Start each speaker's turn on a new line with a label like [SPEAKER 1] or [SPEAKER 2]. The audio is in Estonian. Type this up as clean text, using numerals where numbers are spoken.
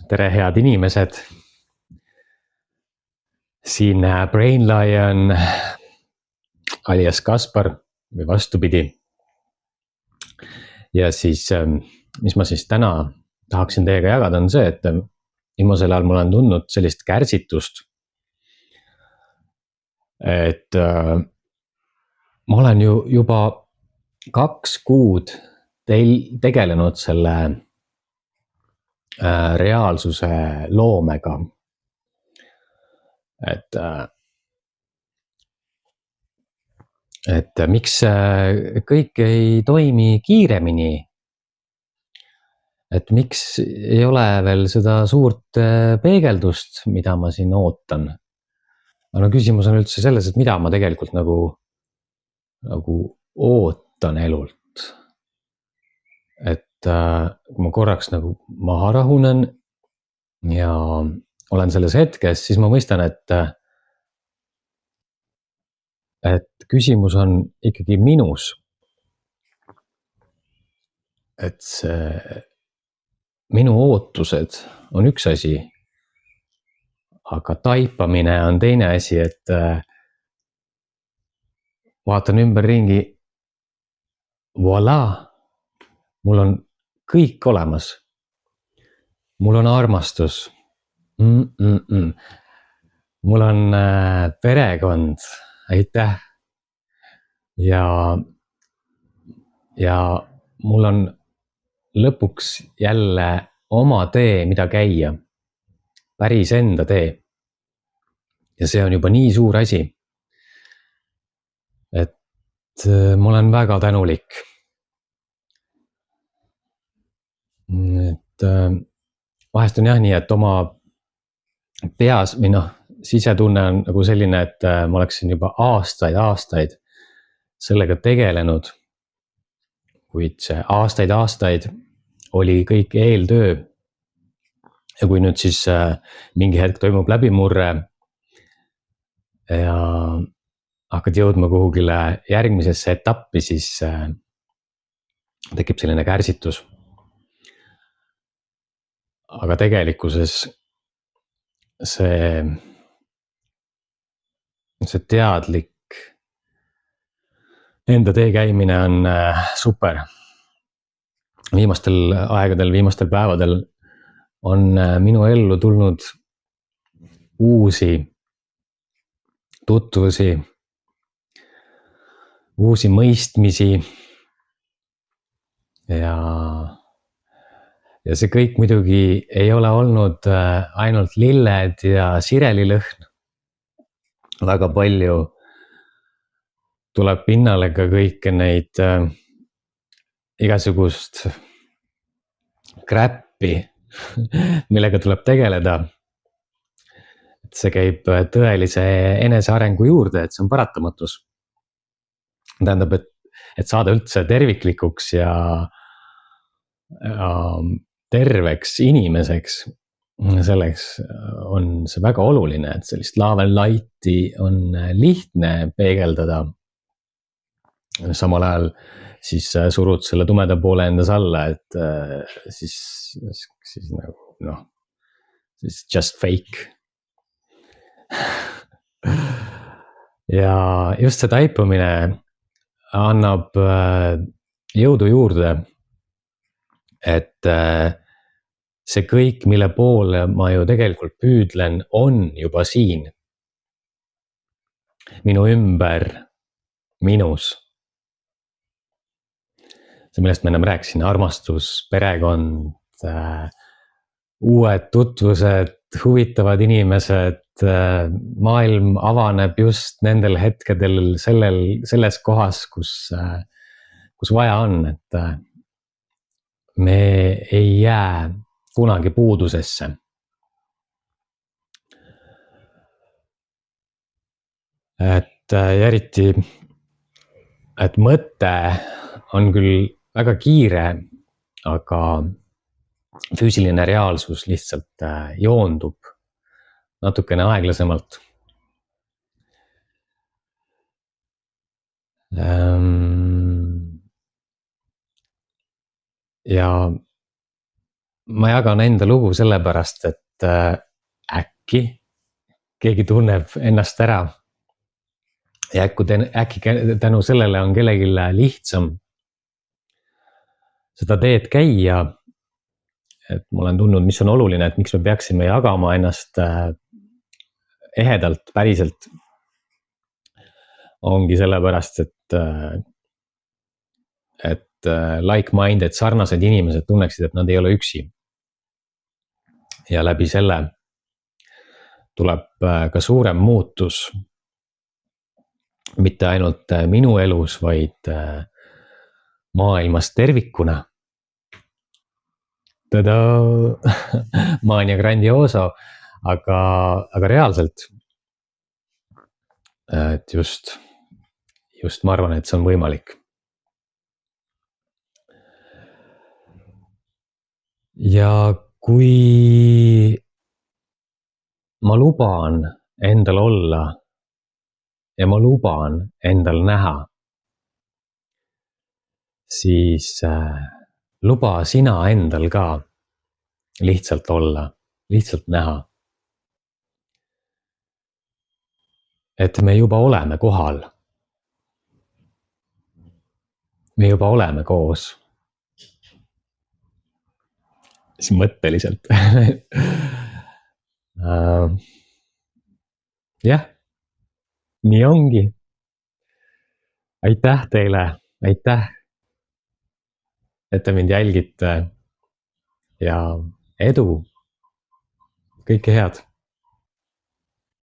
[SPEAKER 1] tere, head inimesed. Siin Brain Lion alias Kaspar või vastupidi. Ja siis, mis ma siis täna tahaksin teiega jagada, on see, et viimasel ajal ma olen tundnud sellist kärsitust. Et ma olen ju juba 2 kuud tegelenud selle reaalsuse loomega. Et miks kõik ei toimi kiiremini? Et miks ei ole veel seda suurt peegeldust, mida ma siin ootan? Aga küsimus on üldse selles, et mida ma tegelikult nagu ootan elult. Et kui ma korraks nagu maha rahunen ja olen selles hetkes, siis ma mõistan, et küsimus on ikkagi minus. Et see minu ootused on üks asi, aga taipamine on teine asi, et vaatan ümberringi, voilà, mul on kõik olemas. Mul on armastus. Mul on perekond, aitäh. Ja mul on lõpuks jälle oma tee, mida käia. Päris enda tee. Ja see on juba nii suur asi. Et ma olen väga tänulik. Et vahest on jah nii, et oma peas või sisetunne on nagu selline, et ma oleksin juba aastaid sellega tegelenud. Kuid see aastaid oli kõik eeltöö. Ja kui nüüd siis mingi hetk toimub läbimurre ja hakkad jõudma kuhugile järgmisesse etappi, siis tekib selline kärsitus. Aga tegelikkuses see teadlik enda tee käimine on super. Viimastel aegadel, viimastel päevadel on minu ellu tulnud uusi tutvusi, uusi mõistmisi ja see kõik muidugi ei ole olnud ainult lilled ja sirelilõhn. Väga palju tuleb pinnale ka kõike neid igasugust kräppi, millega tuleb tegeleda. Et see käib tõelise enesearengu juurde, et see on paratamatus. Tähendab, et saada üldse terviklikuks ja terveks inimeseks, selleks on see väga oluline, et sellist love and light'i on lihtne peegeldada. Samal ajal siis surud selle tumeda poole endas alla, et siis nagu siis just fake. Ja just see taipamine annab jõudu juurde, et see kõik, mille poole ma ju tegelikult püüdlen, on juba siin. Minu ümber, minus. See, millest ma ennem rääkisin, armastus, perekond, uued tutvused, huvitavad inimesed, maailm avaneb just nendel hetkedel selles kohas, kus vaja on, et me ei jää kunagi puudusesse. Et eriti, et mõte on küll väga kiire, aga füüsiline reaalsus lihtsalt joondub natukene aeglasemalt. Ja ma jagan enda lugu sellepärast, et äkki keegi tunneb ennast ära. Ja äkki tänu sellele on kellelgi lihtsam seda teed käia. Et ma olen tundnud, mis on oluline, et miks me peaksime jagama ennast ehedalt, päriselt. Ongi sellepärast, et like-minded, sarnased inimesed tunneksid, et nad ei ole üksi. Ja läbi selle tuleb ka suurem muutus. Mitte ainult minu elus, vaid maailmas tervikuna. Tada! Mania grandioso, aga reaalselt. Et just ma arvan, et see on võimalik. Ja kui ma luban endal olla ja ma luban endal näha, siis luba sina endal ka lihtsalt olla, lihtsalt näha. Et me juba oleme kohal. Me juba oleme koos. Siis mõtteliselt. Jah, nii ongi. Aitäh teile, aitäh, et te mind jälgite ja edu, kõike head.